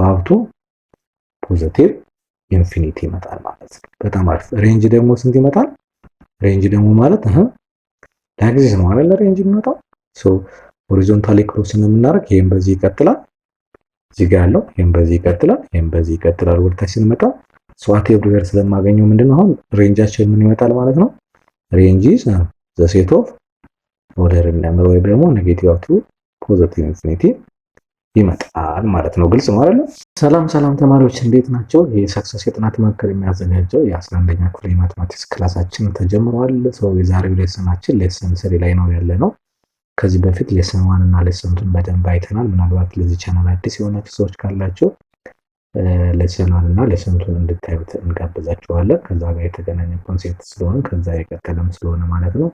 አፕ ቱ ፖዚቲቭ ኢንፊኒቲ ይመጣል ማለት ነው። በጣም አሪፍ። ሬንጅ ደግሞ ስንት ይመጣል? ሬንጅ ደግሞ ማለት ለአክሲስ ነው አይደል? ሬንጅ የሚመጣው ሆሪዞንታሊ ክሮስ የምናደርግ ይሄን በዚህ ይቀጥላል፣ እዚህ ጋር ያለው ይሄን በዚህ ይቀጥላል፣ ይሄን በዚህ ይቀጥላል። ወደታች ስንመጣ አት ኤቭሪዌር ስለማገኘው ምንድነው አሁን ሬንጃችን ምን ይመጣል ማለት ነው? ሬንጅ ኢዝ ዘ ሴት ኦፍ ኦርደር ነምበር ወይ ደግሞ ኔጌቲቭ አፕ ቱ ፖዚቲቭ ኢንፊኒቲ ይመጣል ማለት ነው። ግልጽ ነው አይደል? ሰላም ተማሪዎች እንዴት ናቸው? የሰክሰስ የጥናት ማዕከል የሚያዘጋጀው የ11ኛ ክፍል የማትማቲክስ ክላሳችን ተጀምሯል። የዛሬው ሌሰናችን ሌሰን 3 ላይ ነው ያለ ነው። ከዚህ በፊት ሌሰን 1 እና ሌሰን 2 በደንብ አይተናል። ምናልባት ለዚህ ቻናል አዲስ የሆናችሁ ሰዎች ካላችሁ ሌሰን 1 እና ሌሰን 2 እንድታዩት እንጋብዛችኋለን። ከዛ ጋር የተገናኘ ኮንሴፕት ስለሆነ ከዛ የቀጠለም ስለሆነ ማለት ነው።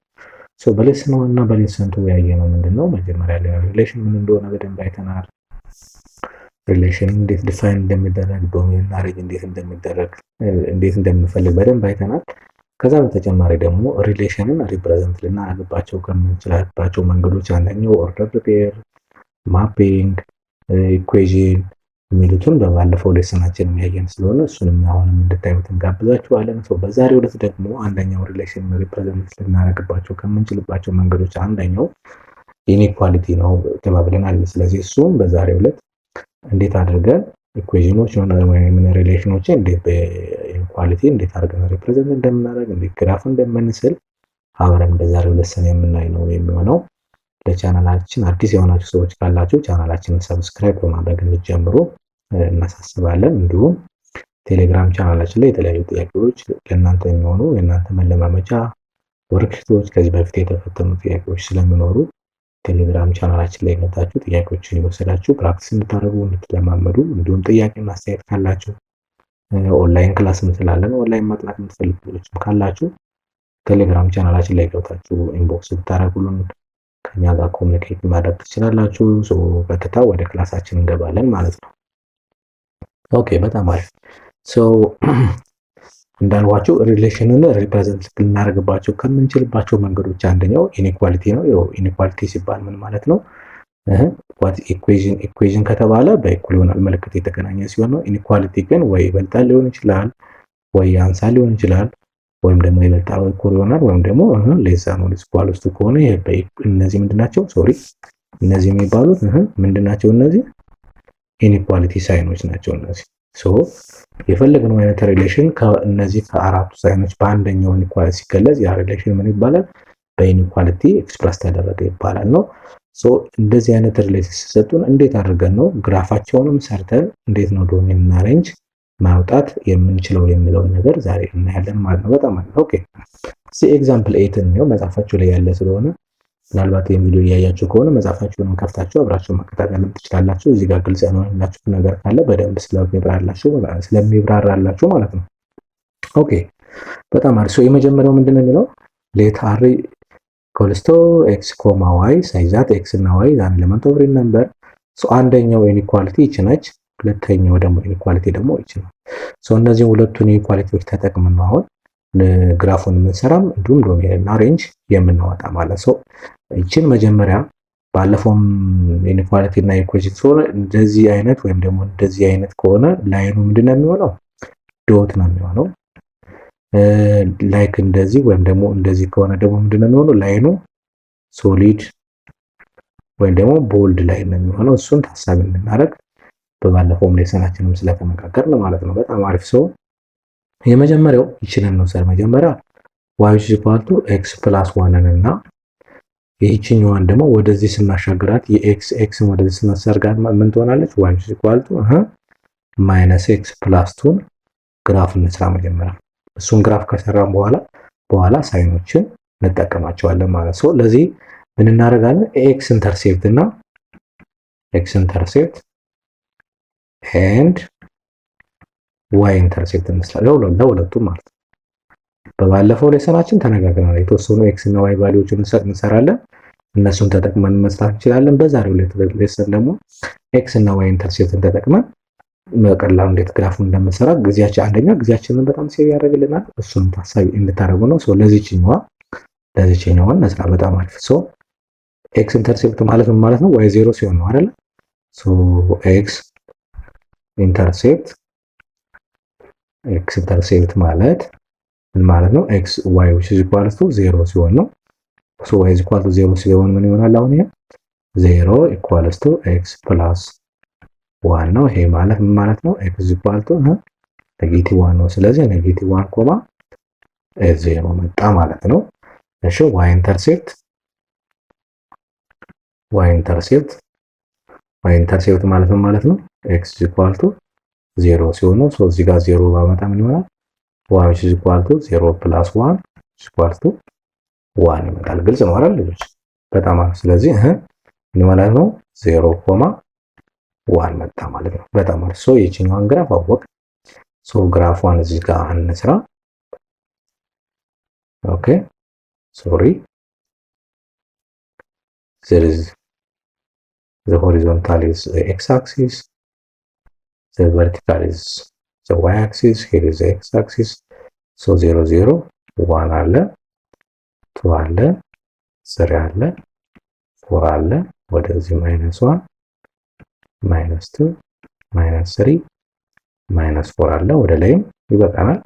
በሌሰን 1 እና በሌሰን 2 ያየነው ምንድነው? መጀመሪያ ላይ ሪሌሽን ምን እንደሆነ በደንብ አይተናል። ሪሌሽን እንዴት ዲፋይን እንደሚደረግ፣ ዶሜን እና ሬንጅ እንዴት እንደሚደረግ፣ እንዴት እንደምንፈልግ በደንብ አይተናል። ከዛ በተጨማሪ ደግሞ ሪሌሽንን ሪፕሬዘንት ልናደርግባቸው ከምንችላባቸው መንገዶች አንደኛው ኦርደር ፔር፣ ማፒንግ፣ ኢኩዌዥን የሚሉትን በባለፈው ሌሰናችን የሚያየን ስለሆነ እሱንም አሁንም እንድታዩት እንጋብዛችኋለን። በዛሬው ዕለት ደግሞ አንደኛው ሪሌሽን ሪፕሬዘንት ልናደርግባቸው ከምንችልባቸው መንገዶች አንደኛው ኢኒኳሊቲ ነው ተባብለናል። ስለዚህ እሱም በዛሬው ዕለት እንዴት አድርገን ኢኩዌሽኖች ወይም ሪሌሽኖችን እንዴት በኢኒኳሊቲ እንዴት አድርገን ሪፕሬዘንት እንደምናደርግ እንዴት ግራፍ እንደምንስል አብረን በዛሬው ሌሰን የምናይ ነው የሚሆነው። ለቻናላችን አዲስ የሆናችሁ ሰዎች ካላችሁ ቻናላችንን ሰብስክራይብ በማድረግ እንድትጀምሩ እናሳስባለን። እንዲሁም ቴሌግራም ቻናላችን ላይ የተለያዩ ጥያቄዎች ለእናንተ የሚሆኑ የእናንተ መለማመጃ ወርክሺቶች ከዚህ በፊት የተፈተኑ ጥያቄዎች ስለሚኖሩ ቴሌግራም ቻናላችን ላይ ገብታችሁ ጥያቄዎችን እየወሰዳችሁ ፕራክቲስ እንድታደርጉ እንድትለማመዱ፣ እንዲሁም ጥያቄና አስተያየት ካላችሁ ኦንላይን ክላስ እንስላለን። ኦንላይን ማጥናት የምትፈልጉ ልጆችም ካላችሁ ቴሌግራም ቻናላችን ላይ ገብታችሁ ኢንቦክስ ብታደርጉልን ከኛ ጋር ኮሚኒኬት ማድረግ ትችላላችሁ። በቀጥታ ወደ ክላሳችን እንገባለን ማለት ነው። ኦኬ፣ በጣም አሪፍ። እንዳልኳችሁ ሪሌሽንን ሪፕሬዘንት ልናደርግባቸው ከምንችልባቸው መንገዶች አንደኛው ኢኒኳሊቲ ነው። ኢኒኳሊቲ ሲባል ምን ማለት ነው? ኢኩዌዥን ከተባለ በኢኩል ይሆናል ምልክት የተገናኘ ሲሆን ነው። ኢኒኳሊቲ ግን ወይ ይበልጣል ሊሆን ይችላል፣ ወይ ያንሳል ሊሆን ይችላል፣ ወይም ደግሞ ይበልጣል ወይ እኩል ይሆናል፣ ወይም ደግሞ ሌሳ ነው ሊስኳል ውስጥ ከሆነ እነዚህ ምንድናቸው? እነዚህ የሚባሉት ምንድናቸው? እነዚህ ኢኒኳሊቲ ሳይኖች ናቸው እነዚህ። የፈለግነው አይነት ሪሌሽን ከእነዚህ ከአራቱ ሳይኖች በአንደኛው ኢኒኳሊቲ ሲገለጽ ያ ሪሌሽን ምን ይባላል? በኢኒኳሊቲ ኤክስፕረስ ተደረገ ይባላል ነው። እንደዚህ አይነት ሪሌሽን ሲሰጡን እንዴት አድርገን ነው ግራፋቸውንም ሰርተን እንዴት ነው ዶሜን እና ሬንጅ ማውጣት የምንችለው የሚለውን ነገር ዛሬ እናያለን ማለት ነው። በጣም አሪፍ። ኦኬ፣ ኤግዛምፕል 8 ነው መጽሐፋችሁ ላይ ያለ ስለሆነ ምናልባት ይሄን ቪዲዮ እያያችሁ ከሆነ መጽሐፋችሁንም ከፍታችሁ አብራችሁ መከታተል ትችላላችሁ። እዚህ ጋር ግልጽ ያልሆነላችሁ ነገር ካለ በደንብ ስለሚብራራላችሁ ማለት ነው። ኦኬ፣ በጣም አሪፍ። የመጀመሪያው ምንድነው የሚለው ሌት አር ኮልስቶ ኤክስ ኮማ ዋይ ሳይዛት ኤክስ እና ዋይ ዛን ኤሌመንት ኦፍ ሪል ነምበር። አንደኛው ኢኒኳሊቲ ይቺ ነች፣ ሁለተኛው ደግሞ ኢኒኳሊቲ ደግሞ ይቺ ነው። እነዚህ ሁለቱን ኢኒኳሊቲዎች ተጠቅመን ነው አሁን ግራፉን የምንሰራም እንዲሁም ዶሜን እና ሬንጅ የምናወጣ ማለት ነው። ይቺን መጀመሪያ ባለፈውም ኢኒኳሊቲ እና ኢኩዌሽን ስለሆነ እንደዚህ አይነት ወይም ደግሞ እንደዚህ አይነት ከሆነ ላይኑ ምንድነው የሚሆነው? ዶት ነው የሚሆነው። ላይክ እንደዚህ ወይም ደግሞ እንደዚህ ከሆነ ደግሞ ምንድነው የሚሆነው? ላይኑ ሶሊድ ወይም ደግሞ ቦልድ ላይን ነው የሚሆነው። እሱን ታሳቢ እንድናደርግ በባለፈውም ሌሰናችንም ስለተመካከርን ማለት ነው። በጣም አሪፍ። የመጀመሪያው ይችንን ነው ሰር መጀመሪያ y = x + 1 እና ይህችኛዋን ደግሞ ወደዚህ ስናሻግራት የx ወደዚህ ስናሰርጋት ምን ትሆናለች? y = -x + 2 ግራፍ እንስራ መጀመሪያ። እሱን ግራፍ ከሰራን በኋላ ሳይኖችን እንጠቀማቸዋለን ማለት ነው። ለዚህ ምን እናደርጋለን? x ኢንተርሴፕት እና x ኢንተርሴፕት and y ኢንተርሴፕት እንስራለን ለሁለቱም ማለት ነው። በባለፈው ሌሰናችን ተነጋግረናል። የተወሰኑ x እና y ቫልዩዎችን እንሰራለን። እነሱን ተጠቅመን መስራት እንችላለን። በዛሬው ሌሰን ደግሞ x እና y ኢንተርሴፕትን ተጠቅመን በቀላሉ እንዴት ግራፉን እንደምንሰራ ጊዜያችንን በጣም ሴቭ ያደርግልናል። እሱን ታሳቢ እንድታደርጉ ነው። ለዚህኛውን መስራ በጣም አሪፍ። x ኢንተርሴፕት ማለት ምን ማለት ነው? y 0 ሲሆን ነው አይደል? x ኢንተርሴፕት ኤክስ ኢንተርሴፕት ማለት ምን ማለት ነው? ኤክስ ዋይ which is equal to 0 ሲሆን ነው። ሶ y is equal to 0 ሲሆን ምን ይሆናል? አሁን ይሄ 0 equals to x plus 1 ነው። ይሄ ማለት ምን ማለት ነው? x is equal to ኔጌቲቭ 1 ነው። ስለዚህ ኔጌቲቭ 1 ኮማ 0 መጣ ማለት ነው። እሺ y ኢንተርሴፕት ማለት ምን ማለት ነው? x is equal to 0 ሲሆን ነው። ሶ እዚህ ጋር 0 ባመጣ ምን ይሆናል? y is equal to 0 plus 1 is equal to 1 ይመጣል። ግልጽ ነው አይደል ልጆች? በጣም አሪፍ። ስለዚህ ምን ማለት ነው? 0 ኮማ 1 መጣ ማለት ነው። በጣም አሪፍ። ሶ የቺኛዋን ግራፍ አወቅ። ሶ ግራፏን እዚህ ጋር እንስራ። ኦኬ ሶሪ there is the horizontal is the x-axis, the vertical is the y-axis, here is the x-axis. so 0 0 1 አለ 2 አለ 3 አለ 4 አለ ወደዚህ -1 -2 -3 -4 አለ ወደ ላይም ይበቃናል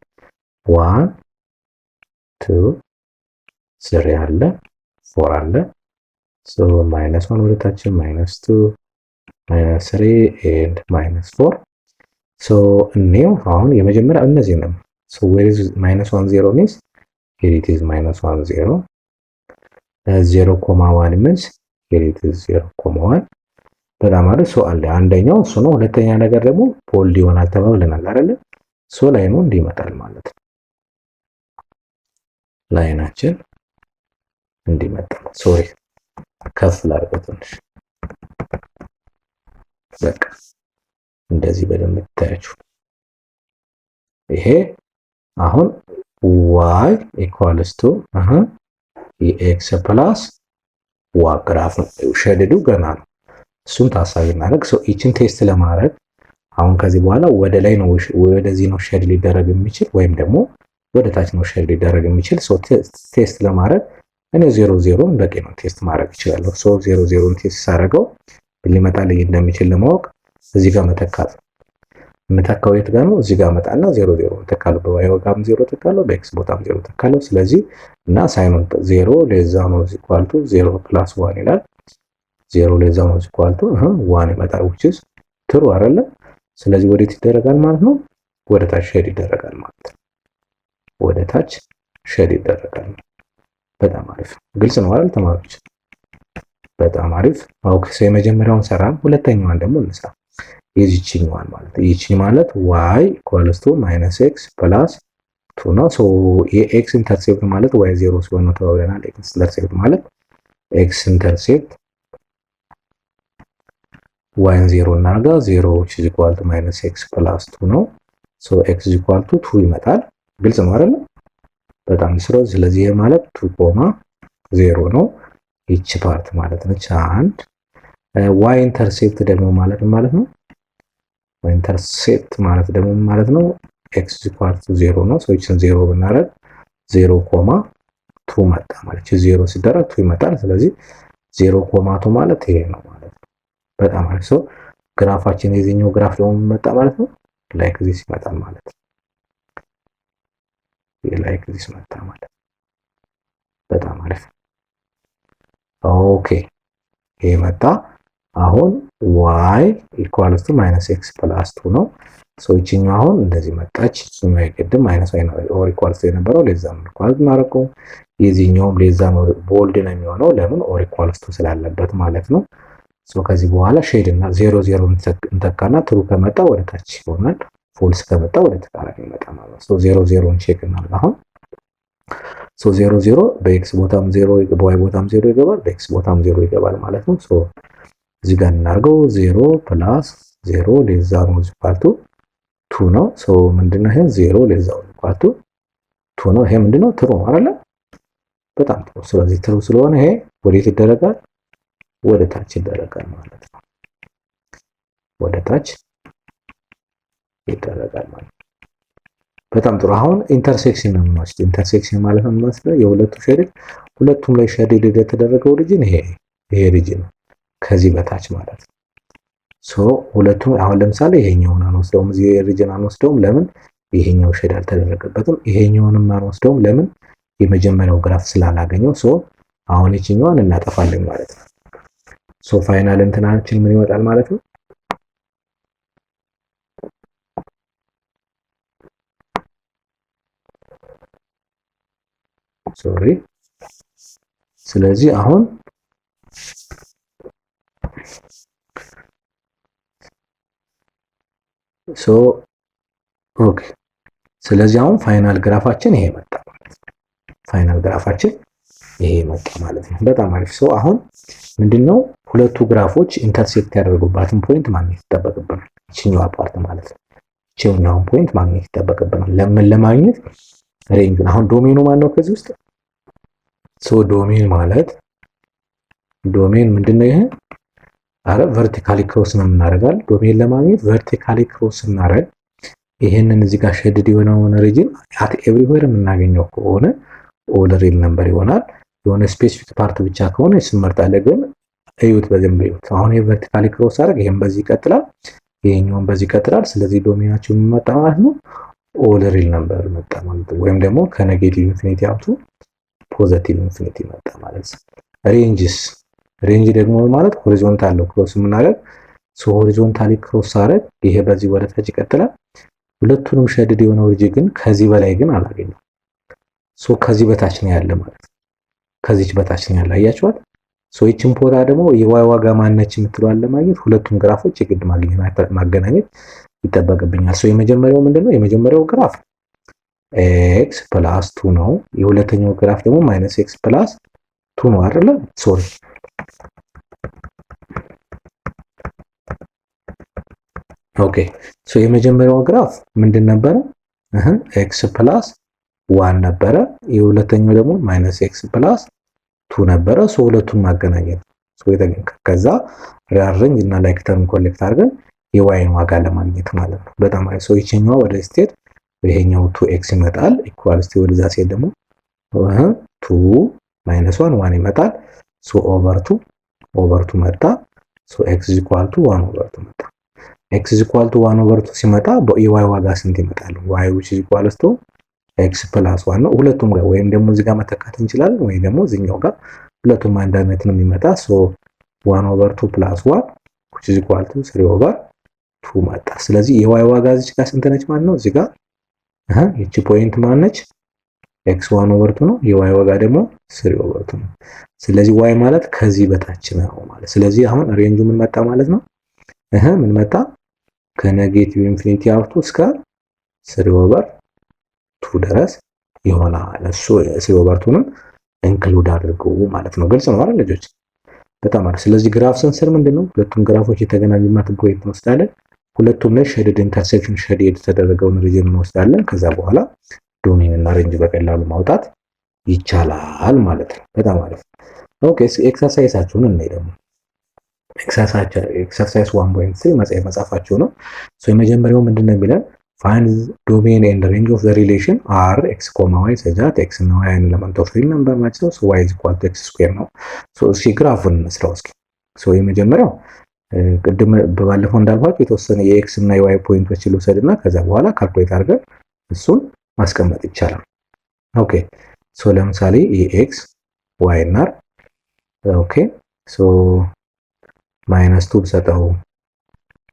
1 2 3 አለ 4 አለ so -1 ወደ ታች -2 -3 and -4 so እኔው አሁን የመጀመሪያ እነዚህ ነው so where is -1 0 means here it is -1 0 0.1 means here it is 0.1 በጣም አሪፍ ሶ አለ አንደኛው እሱ ነው ሁለተኛ ነገር ደግሞ ቦልድ ይሆናል ተባብለናል አይደል ሶ ላይኑ እንዲመጣል ማለት ነው ላይናችን እንዲመጣ ሶሪ ከፍ ላድርገው ትንሽ በቃ እንደዚህ በደንብ ታያችሁ ይሄ አሁን y equals to x plus y ግራፍ ነው ሸድዱ ገና ነው እሱን ታሳቢ እናደርግ ሶ ኢችን ቴስት ለማድረግ አሁን ከዚህ በኋላ ወደ ላይ ነው ወደዚህ ነው ሸድ ሊደረግ የሚችል ወይም ደግሞ ወደ ታች ነው ሸድ ሊደረግ የሚችል ሶ ቴስት ለማድረግ እኔ 0 0 በቂ ነው ቴስት ማድረግ ይችላል ሶ 0 0 ቴስት ሳደርገው ሊመጣልኝ እንደሚችል ለማወቅ እዚህ ጋር መተካት መተካው የት ጋር ነው እዚህ ጋር መጣና 0 0 ተካለው በy ጋርም 0 ተካለው በx ቦታም 0 ተካለው ስለዚህ እና ሳይኑን 0 ለዛ ነው ኢኳል ቱ 0 + 1 ይላል 0 ለዛ ነው ኢኳል ቱ 1 ይመጣል which is true አይደለ ስለዚህ ወዴት ይደረጋል ማለት ነው ወደ ታች ሼድ ይደረጋል ማለት ነው ወደ ታች ሼድ ይደረጋል በጣም አሪፍ ግልጽ ነው አይደል ተማሪዎች በጣም አሪፍ ኦኬ ሶ የመጀመሪያውን ሰራን ሁለተኛዋን ደግሞ እንስራ የዚህኛዋን ማለት ይቺ ማለት y = -x + 2 ነው ሶ የx ኢንተርሴፕት ማለት y 0 ሲሆን ነው ተባብለናል x ኢንተርሴፕት ማለት x ኢንተርሴፕት y 0 እናርጋ 0 = -x + 2 ነው ሶ x = 2 ይመጣል ግልጽ ነው አይደል በጣም ስለው ስለዚህ ማለት 2.0 ነው each ፓርት ማለት ነው አንድ y ኢንተርሴፕት ደግሞ ማለት ነው y ኢንተርሴፕት ማለት ደግሞ ማለት ነው x = 0 ነው so እቺን 0 ብናረግ 0.2 መጣ ማለት 0 ሲደረግ 2 ይመጣል ስለዚህ 0.2 ማለት ይሄ ነው ማለት ነው በጣም አሪፍ so ግራፋችን የዚህኛው ግራፍ ደግሞ መጣ ማለት ነው ላይክ ዚስ ይመጣል ማለት ነው ላይክ ዚስ መጣ ማለት በጣም አሪፍ ኦኬ ይሄ መጣ አሁን y = -x + 2 ነው ሶ እቺኛው አሁን እንደዚህ መጣች እሱም አይቀድም ማይነስ አይ ነው ኦር ኢኳልስ የነበረው ለዛ ነው ኢኳልስ ማረቀው የዚህኛውም ለዛ ነው ቦልድ ነው የሚሆነው ለምን ኦር ኢኳልስ ስላለበት ማለት ነው ሶ ከዚህ በኋላ ሼድ እና 0 0 እንተካና ትሩ ከመጣ ወደ ታች ይሆናል ፎልስ ከመጣ ወደ ተቃራኒ ይመጣ ማለት ነው ሶ 0 0 ቼክ እናድርግ አሁን ሶ 0 0 በx ቦታም 0 በy ቦታም 0 ይገባል በx ቦታም 0 ይገባል ማለት ነው ሶ እዚህ ጋር እናርገው 0 + 0 ለዛ ነው ኢኳል 2 ነው ሶ ምንድነው ይሄ 0 ለዛ ነው ኢኳል 2 ነው ይሄ ምንድነው ትሩ ነው አይደል በጣም ጥሩ ስለዚህ ትሩ ስለሆነ ይሄ ወዴት ይደረጋል ወደ ታች ይደረጋል ማለት ነው ወደ ታች ይደረጋል ማለት በጣም ጥሩ አሁን ኢንተርሴክሽን ነው ማለት ኢንተርሴክሽን ማለት ነው ማለት የሁለቱ ሼድ ሁለቱም ላይ ሼድ የተደረገው ሪጅን ይሄ ሪጅን ከዚህ በታች ማለት ነው ሶ ሁለቱም አሁን ለምሳሌ ይሄኛውን አንወስደውም፣ እዚህ ሪጅን አንወስደውም። ለምን? ይሄኛው ሼድ አልተደረገበትም። ይሄኛውንም አንወስደውም። ለምን? የመጀመሪያው ግራፍ ስላላገኘው። ሶ አሁን ይችኛዋን እናጠፋለን ማለት ነው። ሶ ፋይናል እንትናችን ምን ይወጣል ማለት ነው? ሶሪ። ስለዚህ አሁን ኦኬ። ስለዚህ አሁን ፋይናል ግራፋችን ይሄ መጣ ማለት ነው። ፋይናል ግራፋችን ይሄ መጣ ማለት ነው። በጣም አሪፍ። ሰው አሁን ምንድነው ሁለቱ ግራፎች ኢንተርሴክት ያደረጉባትን ፖይንት ማግኘት ይጠበቅብናል። ይችኛዋ ፓርት ማለት ነው። ይችኛውን ፖይንት ማግኘት ይጠበቅብናል። ለምን ለማግኘት ሬንጁን አሁን ዶሜኑ ማን ነው ከዚህ ውስጥ? ዶሜን ማለት ዶሜን ምንድነው? ይሄ አረ ቨርቲካሊ ክሮስ ነው የምናደርጋል። ዶሜን ለማግኘት ቨርቲካሊ ክሮስ እናደርግ ይሄንን እዚህ ጋር ሼድድ የሆነውን ሪጅን አት ኤቭሪዌር የምናገኘው ከሆነ ኦል ሪል ነምበር ይሆናል። የሆነ ስፔሲፊክ ፓርት ብቻ ከሆነ ስንመርጣለን። ግን እዩት፣ በደንብ እዩት። አሁን ይሄ ቨርቲካሊ ክሮስ አደረግ፣ ይሄን በዚህ ይቀጥላል፣ ይሄኛውን በዚህ ይቀጥላል። ስለዚህ ዶሜናችን የሚመጣ ማለት ነው ኦል ሪል ነምበር መጣ ማለት ነው። ወይም ደግሞ ከኔጌቲቭ ኢንፊኒቲ አፕ ቱ ፖዚቲቭ ኢንፊኒቲ መጣ ማለት ነው። ሬንጅስ ሬንጅ ደግሞ ማለት ሆሪዞንታል ነው ክሮስ የምናደርግ። ሆሪዞንታሊ ክሮስ አደረግ፣ ይሄ በዚህ ወደ ታች ይቀጥላል። ሁለቱንም ሼድድ የሆነው ሪጅ ግን ከዚህ በላይ ግን አላገኘም። ከዚህ በታች ነው ያለ ማለት ነው። ከዚች በታች ነው ያለ አያችኋት። ይችን ፖታ ደግሞ የዋይ ዋጋ ማነች የምትለዋል ለማግኘት ሁለቱም ግራፎች የግድ ማገናኘት ይጠበቅብኛል። የመጀመሪያው ምንድነው? የመጀመሪያው ግራፍ ኤክስ ፕላስ 2 ነው። የሁለተኛው ግራፍ ደግሞ ማይነስ ኤክስ ፕላስ 2 ነው አይደለ? ሶሪ ኦኬ። የመጀመሪያው ግራፍ ምንድን ነበረ? ኤክስ ፕላስ 1 ነበረ። የሁለተኛው ደግሞ ማይነስ ኤክስ ፕላስ 2 ነበረ። ሁለቱን ማገናኘት ከዛ ሪአሬንጅ እና ላይክ ተርም ኮሌክት አድርገን የዋይን ዋጋ ለማግኘት ማለት ነው። በጣም አሪፍ። ይችኛዋ ወደ ስቴት ይሄኛው 2x ይመጣል ኢኳልስ ወደዛ ሲሄድ ደግሞ 2 ማይነስ 1 ይመጣል። ኦቨር 2 መጣ። x ኢኳል ቱ 1 ኦቨር 2 መጣ። x ኢኳል ቱ 1 ኦቨር 2 ሲመጣ የዋይ ዋጋ ስንት ይመጣል? y which is equals to x plus 1 ነው። ሁለቱም ጋር ወይም ደግሞ እዚህ ጋር መተካት እንችላለን ወይ ደግሞ እዚህኛው ጋር ሁለቱም አንድ አይነት ነው የሚመጣ። 1 ኦቨር 2 plus 1 which is equal to 3 ኦቨር 2 መጣ። ስለዚህ የዋይ ዋጋ እዚህ ጋር ስንት ነች ማለት ነው? እዚህ ጋር ይቺ ፖይንት ማን ነች? x1 ኦቨር 2 ነው። የዋይ ዋጋ ደግሞ 3 ኦቨር 2 ነው። ስለዚህ y ማለት ከዚህ በታች ነው ማለት። ስለዚህ አሁን ሬንጁ ምን መጣ ማለት ነው? ምን መጣ? ከኔጌቲቭ ኢንፊኒቲ አፕ ቱ እስከ 3 ኦቨር 2 ድረስ ይሆናል። እሱ 3 ኦቨር 2ን ኢንክሉድ አድርገው ማለት ነው። ግልጽ ነው አይደል ልጆች? በጣም አሪፍ። ስለዚህ ግራፍ ስንስር ምንድነው? ሁለቱም ግራፎች የተገናኙበትን ፖይንት እንወስዳለን። ሁለቱም ላይ ሼድድ ኢንተርሴክሽን ሼድ የተደረገውን ሪጅን እንወስዳለን። ከዛ በኋላ ዶሜን እና ሬንጅ በቀላሉ ማውጣት ይቻላል ማለት ነው። በጣም አሪፍ። ኦኬ ኤክሰርሳይዛችሁን እንይ ደግሞ ኤክሰርሳይዝ 1.3 መጻፋችሁ ነው። የመጀመሪያው ምንድነው የሚለን find domain and range of the relation r x, y such that x እና y an element of real number ናቸው። y is equal to x square ነው። እሺ ግራፉን እንስራው እስኪ። የመጀመሪያው ቅድም በባለፈው እንዳልኳችሁ የተወሰነ የኤክስ እና የዋይ ፖይንቶች ልውሰድና ከዛ በኋላ ካልኩሌት አድርገን እሱን ማስቀመጥ ይቻላል። ኦኬ ለምሳሌ የኤክስ ዋይ እና ኦኬ ማይነስ 2 ብሰጠው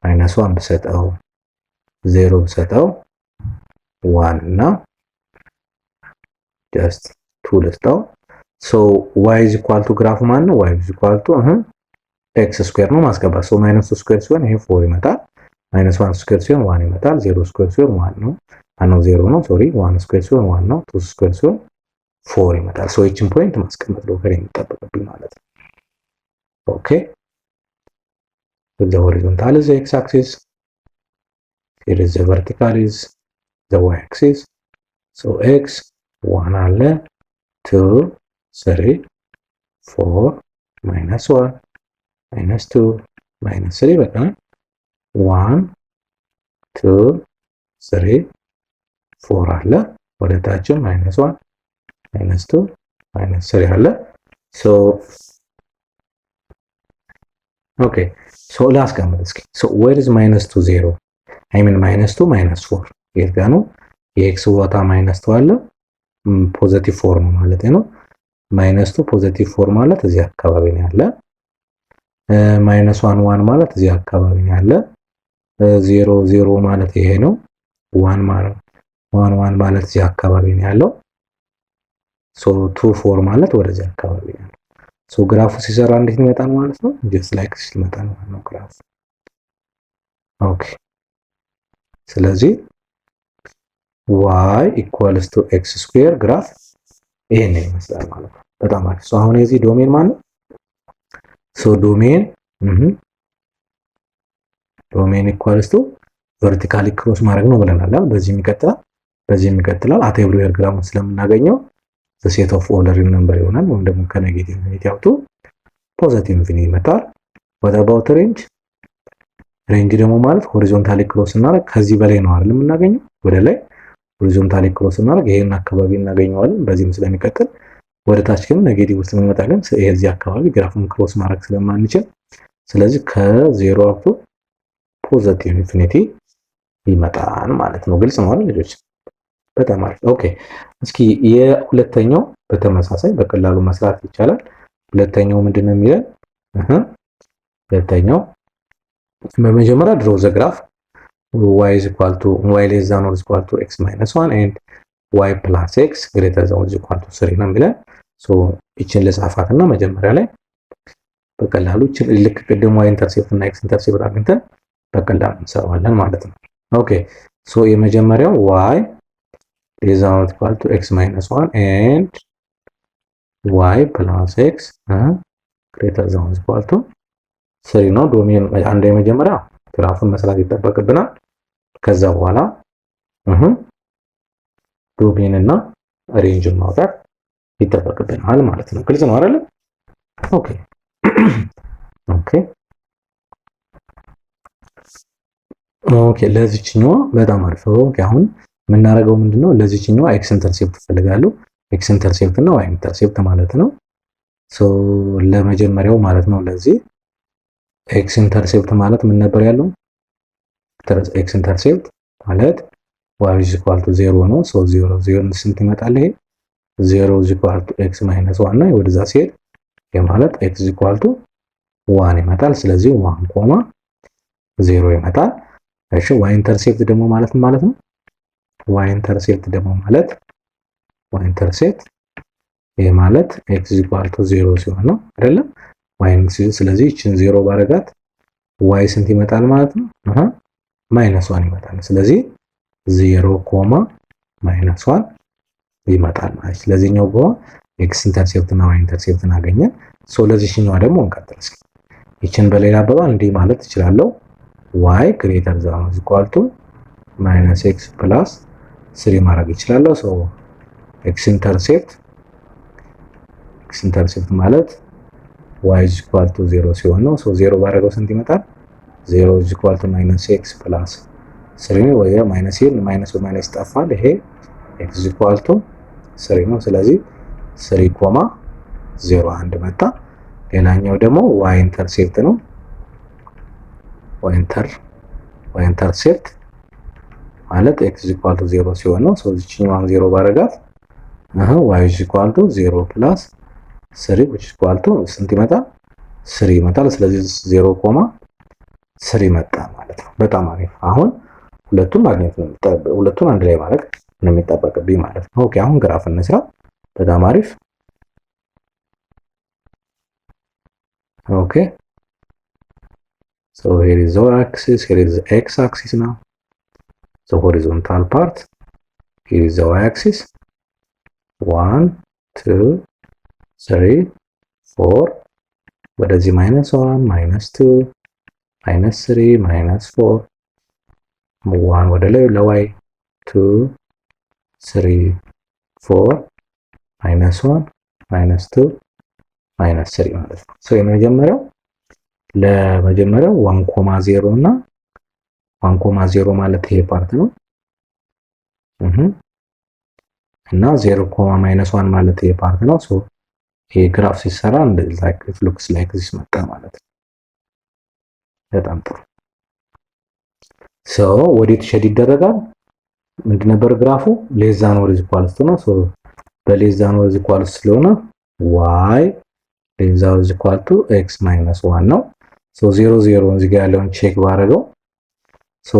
ማይነስ 1 ብሰጠው 0 ብሰጠው 1 እና ጀስት 2 ልስጠው። y is equal to ግራፉ ማን ነው? y is equal to x ስኩዌር ነው ማስገባት። ማይነስ 2 ስኩዌር ሲሆን ይሄ 4 ይመጣል። ማይነስ 1 ስኩዌር ሲሆን 1 ይመጣል። 0 ስኩዌር ሲሆን 1 ነው። አናው 0 ነው ሶሪ 1 ስኩዌር ሲሆን 1 ነው። 2 ስኩዌር ሲሆን 4 ይመጣል። ይህችን ፖይንት ማስቀመጥ ነው ከኔ የሚጠበቅብኝ ማለት ነው። ኦኬ the horizontal is the x axis, here is the vertical is the y axis. x 1 አለ 2 3 4 minus 1 minus 2 minus 3 በቃ 1 2 3 4 አለ ወደ ታች minus 1 minus 2 minus 3 አለ። ኦኬ ሶ ላስቀምጥ እስኪ ሶ ዌር ኢዝ -2 0 አይ ሚን -2 -4 የት ጋር ነው የኤክስ ቦታ -2 አለ ፖዚቲቭ 4 ነው ማለት ነው። -2 ፖዚቲቭ 4 ማለት እዚህ አካባቢ ነው ያለ። -1 1 ማለት እዚህ አካባቢ ነው ያለ። 0 0 ማለት ይሄ ነው። 1 ማለት 1 1 ማለት እዚህ አካባቢ ነው ያለው። ሶ 2 4 ማለት ወደዚህ አካባቢ ነው ያለው። ሶ ግራፉ ሲሰራ እንዴት ይመጣል ማለት ነው? ጀስት ላይክ this ይመጣል ማለት ነው ግራፉ። ኦኬ ስለዚህ y equals to x square ግራፍ ይሄን ይመስላል ማለት ነው። በጣም አሪፍ። ሶ አሁን የዚህ ዶሜን ማለት ነው ሶ ዶሜን ኢኳልስ ቱ ቨርቲካሊ ክሮስ ማድረግ ነው ብለናል። በዚህም ይቀጥላል አት ኤቭሪዌር ግራሙን ስለምናገኘው the set of all real number ይሆናል ወይም ደግሞ ከኔጌቲቭ ኢንፊኒቲ አውቶ ፖዚቲቭ ኢንፊኒቲ ይመጣል። what about range ሬንጅ ደግሞ ማለት ሆሪዞንታሊ ክሮስ እናደርግ ከዚህ በላይ ነው አይደል የምናገኘው ወደ ላይ ሆሪዞንታሊ ክሮስ እናደርግ ይሄን አካባቢ እናገኘዋለን። በዚህም ስለሚቀጥል ወደ ታች ግን ኔጌቲቭ ውስጥ እንመጣ ግን የዚህ አካባቢ ግራፉን ክሮስ ማድረግ ስለማንችል ስለዚህ ከ0 አፕ ቱ ፖዚቲቭ ኢንፊኒቲ ይመጣል ማለት ነው። ግልጽ ነው አይደል ልጆች? በጣም አሪፍ። ኦኬ እስኪ የሁለተኛው በተመሳሳይ በቀላሉ መስራት ይቻላል። ሁለተኛው ምንድነው የሚለን? ሁለተኛው በመጀመሪያ ድሮ ዘ ግራፍ y is equal to y less than or equal to x minus 1 and y plus x greater than or equal to 3 ነው የሚለን። ሶ እቺን ለጻፋትና መጀመሪያ ላይ በቀላሉ እቺን ልክ ቅድም y ኢንተርሴፕት እና x ኢንተርሴፕት አግኝተን በቀላሉ እንሰራዋለን ማለት ነው። ኦኬ ሶ የመጀመሪያው y less than or equal to x minus 1 and y plus x greater than or equal to 3 ነው። ዶሜን አንድ የመጀመሪያ ግራፉን መስራት ይጠበቅብናል። ከዛ በኋላ ዶሜን እና ሬንጅን ማውጣት ይጠበቅብናል ማለት ነው። ግልጽ ነው አይደል? ኦኬ ለዚህኛው በጣም አሪፍ። ኦኬ አሁን የምናደርገው ምንድነው? ለዚህኛው ኤክስ ኢንተርሴፕት ፈልጋለሁ። ኤክስ ኢንተርሴፕት እና ዋይ ኢንተርሴፕት ማለት ነው። ሶ ለመጀመሪያው ማለት ነው ለዚህ ኤክስ ኢንተርሴፕት ማለት ምን ነበር ያለው? ኤክስ ኢንተርሴፕት ማለት y is equal to 0 ነው። ሶ 0 0 ስንት ይመጣል? ይሄ 0 is equal to x minus 1 ነው። ወደዛ ሲሄድ ይሄ ማለት x is equal to 1 ይመጣል። ስለዚህ 1 ኮማ 0 ይመጣል። እሺ y ኢንተርሴፕት ደግሞ ማለት ነው y ኢንተርሴፕት ደግሞ ማለት y ኢንተርሴፕት ይሄ ማለት x is equal to 0 ሲሆን ነው አይደለም? y ስለዚህ እቺን 0 ባረጋት y ስንት ይመጣል ማለት ነው? -1 ይመጣል። ስለዚህ 0 ኮማ -1 ይመጣል ማለት ነው። ስለዚህኛው ጋር x ኢንተርሴፕት እና y ኢንተርሴፕትን አገኘን። ሶ ለዚህኛው ደግሞ እንቀጥል እስኪ። ይችን በሌላ አባባል እንዲህ ማለት እችላለሁ y greater than or equal to -x plus 3 ማድረግ እችላለሁ። ሶ x ኢንተርሴፕት ማለት y is equal to 0 ሲሆን ነው። ሶ 0 ባረገው ስንት ይመጣል? 0 is equal to -x plus 3 ወይ ማይነስ ይጠፋል። ይሄ x is equal to 3 ነው። ስለዚህ 3.01 መጣ። ሌላኛው ደግሞ y ኢንተርሴፕት ነው። y ኢንተርሴፕት ማለት x is equal to 0 ሲሆን ነው። ሶ እዚህኛዋን 0 ባረጋት y is equal to 0 plus 3 which is equal to ስንት ይመጣል? 3 ይመጣል። ስለዚህ 0.3 መጣ ማለት ነው። በጣም አሪፍ። አሁን ሁለቱን ማግኘት ነው ሁለቱን አንድ ላይ ማድረግ ነው የሚጠበቅብኝ ማለት ነው። ኦኬ አሁን ግራፍ እንስራ። በጣም አሪፍ። ኦኬ so here is the axis, here is the x axis now. The horizontal part, here is the y axis. 1 2 3 4 ወደዚህ -1 -2 -3 -4 1 ወደ ላይ ለy 2 3 4 -1 -2 -3 ማለት ነው። ሶ ለመጀመሪያው 1.0 እና 1.0 ማለት ይሄ ፓርት ነው እና 0.-1 ማለት ይሄ ፓርት ነው። ሶ ይሄ ግራፍ ሲሰራ እንደዚህ like it looks like this መጣ ማለት ነው። በጣም ጥሩ። ሶ ወዴት ሼድ ይደረጋል? ምንድን ነበር ግራፉ? ሌስ ዛን ኦር ኢኳልስ ቱ ነው። ሶ በሌስ ዛን ኦር ኢኳልስ ስለሆነ y ሌስ ዛን ኦር ኢኳል ቱ x ማይነስ 1 ነው። ሶ 0 0 እዚህ ጋር ያለውን ቼክ ባደረገው ሶ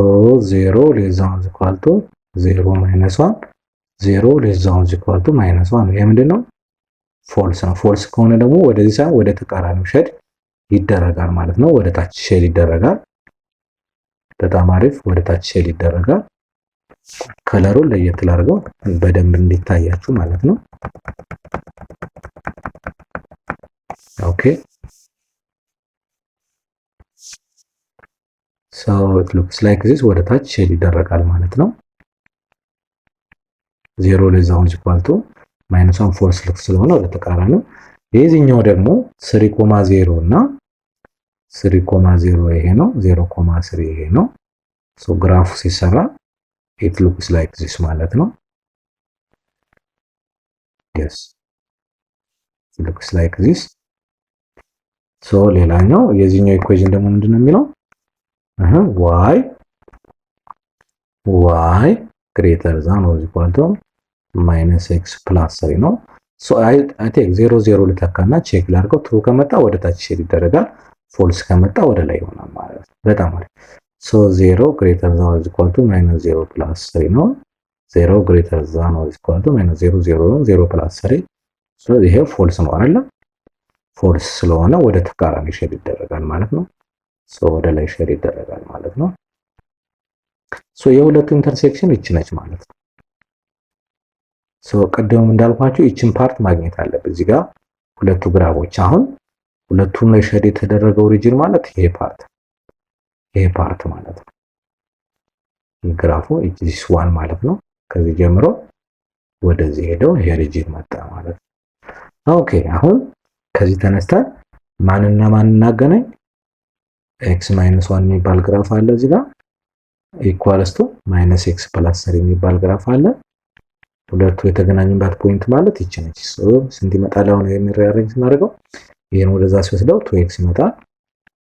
0 ሌስ ዛን ኦር ኢኳል ቱ 0 ማይነስ 1 0 ሌስ ዛን ኦር ኢኳል ቱ ማይነስ 1 ይሄ ምንድነው? ፎልስ ነው። ፎልስ ከሆነ ደግሞ ወደዚህ ሳይሆን ወደ ተቃራኒው ሼድ ይደረጋል ማለት ነው። ወደ ታች ሼድ ይደረጋል። በጣም አሪፍ። ወደ ታች ሼድ ይደረጋል። ከለሩን ለየት ላድርገው በደንብ እንዲታያችሁ ማለት ነው። ኦኬ so it looks like this ወደ ታች ሼድ ይደረጋል ማለት ነው። 0 ሌስ ዛን ኢኳል ቱ ማይነስ 1 ፎልስ ልክ ስለሆነ ወደ ተቃራኒው። የዚህኛው ደግሞ 3,0 እና 3,0 ይሄ ነው። 0,3 ይሄ ነው። ሶ ግራፉ ሲሰራ it looks like this ማለት ነው። yes it looks like this ሶ ሌላኛው የዚህኛው ኢኩዌሽን ደግሞ ምንድነው የሚለው y greater than or equal to minus x plus 3 ነው። ሶ አይ ቴክ 0 0 ልተካና ቼክ ላድርገው። ትሩ ከመጣ ወደ ታች ሼድ ይደረጋል። ፎልስ ከመጣ ወደ ላይ ይሆናል ማለት ነው። በጣም አሪፍ። ሶ 0 greater than or equal to minus 0 plus 3 ነው። 0 greater than or equal to minus 0 0 ነው። 0 plus 3 ሶ ይሄ ፎልስ ነው አይደል? ፎልስ ስለሆነ ወደ ተቃራኒ ሼድ ይደረጋል ማለት ነው። ሶ ወደ ላይ ሼድ ይደረጋል ማለት ነው። ሶ የሁለቱ ኢንተርሴክሽን ይች ነች ማለት ነው። ሶ ቀደም እንዳልኳችሁ ይችን ፓርት ማግኘት አለብን። እዚህ ጋር ሁለቱ ግራፎች አሁን ሁለቱም ላይ ሼድ የተደረገው ሪጅን ማለት ይሄ ፓርት ማለት ነው። ግራፉ this one ማለት ነው። ከዚህ ጀምሮ ወደዚህ ሄደው ይሄ ሪጅን መጣ ማለት ነው። ኦኬ አሁን ከዚህ ተነስተን ማንና ማን እናገናኝ? x ማይነስ 1 የሚባል ግራፍ አለ እዚህ ጋር ኢኳልስ ቱ ማይነስ x ፕላስ 3 የሚባል ግራፍ አለ። ሁለቱ የተገናኙበት ፖይንት ማለት ይቺ ነች። ሶ ስንት ይመጣል? አሁን ይሄን ሪአሬንጅ እናደርገው። ይሄን ወደዛ ሲወስደው 2x ይመጣል።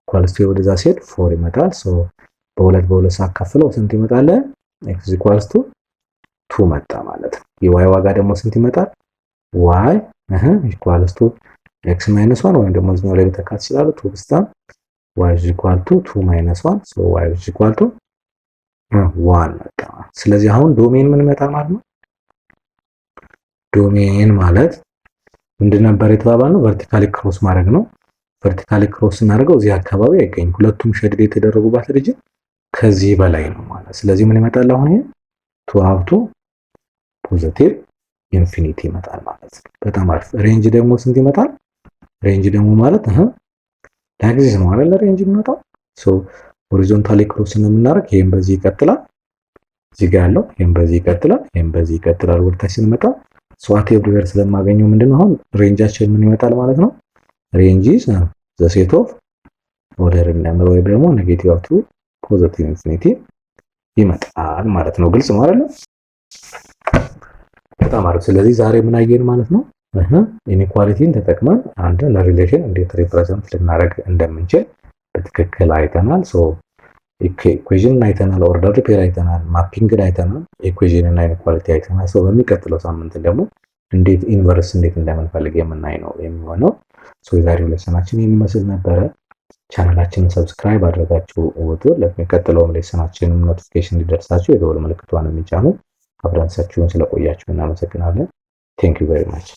ኢኳልስ ቱ ወደዛ ሲሄድ 4 ይመጣል። ሶ በሁለት ሳካፍለው ስንት ይመጣል? x ኢኳልስ ቱ 2 መጣ ማለት ነው። የy ዋጋ ደግሞ ስንት ይመጣል? y ኢኳልስ ቱ x ማይነስ 1 ወይም ደግሞ እዚህኛው ላይ ተካት ይችላል 2 ብስታም y is equal to 2 minus 1 so y is equal to 1 መጣ። ስለዚህ አሁን ዶሜን ምን መጣ ማለት ነው? ዶሜን ማለት ምንድን ነበር የተባባልነው? ቨርቲካሊ ክሮስ ማድረግ ነው። ቨርቲካሊ ክሮስ እናደርገው እዚህ አካባቢ አይገኝ። ሁለቱም ሼድ የተደረጉባት ሪጅን ከዚህ በላይ ነው ማለት። ስለዚህ ምን ይመጣል? አሁን ይሄ to up to ፖዚቲቭ ኢንፊኒቲ ይመጣል ማለት ነው። በጣም አሪፍ። ሬንጅ ደግሞ ስንት ይመጣል? ሬንጅ ደግሞ ማለት ዳግዚስ ነው አይደል? ሬንጅ የሚመጣው ሶ ሆሪዞንታሊ ክሮስ እንደምናደርግ ይሄን በዚህ ይቀጥላል። እዚህ ጋር ያለው ይሄን በዚህ ይቀጥላል። ይሄን በዚህ ይቀጥላል። ወደታች ስንመጣ ሶ አት ኤቭሪዌር ስለማገኘው ምንድነው አሁን ሬንጃችን ምን ይመጣል ማለት ነው? ሬንጅ ኢዝ ዘ ሴት ኦፍ ኦርደር ነምበር ወይ ደግሞ ኔጌቲቭ አፕ ቱ ፖዚቲቭ ኢንፊኒቲ ይመጣል ማለት ነው። ግልጽ ነው አይደል? በጣም አሪፍ። ስለዚህ ዛሬ ምን አየን ማለት ነው? ኢንኢኳሊቲን ተጠቅመን አንድ ለሪሌሽን እንዴት ሪፕሬዘንት ልናደርግ እንደምንችል በትክክል አይተናል። ሶ ኢኩዌሽን አይተናል፣ ኦርደር ፔር አይተናል፣ ማፒንግ አይተናል፣ ኢኩዌሽን እና ኢንኢኳሊቲ አይተናል። ሶ በሚቀጥለው ሳምንት ደግሞ እንዴት ኢንቨርስ እንዴት እንደምንፈልግ የምናይ ነው የሚሆነው። ሶ የዛሬው ሌሰናችን የሚመስል ነበረ። ቻናላችንን ሰብስክራይብ አድርጋችሁ ወጡ። ለሚቀጥለውም ሌሰናችንን ኖቲፊኬሽን እንዲደርሳችሁ የደወል ምልክቷን የሚጫኑ አብራችሁን ስለቆያችሁ እናመሰግናለን። ቴንክ ዩ ቬሪ ማች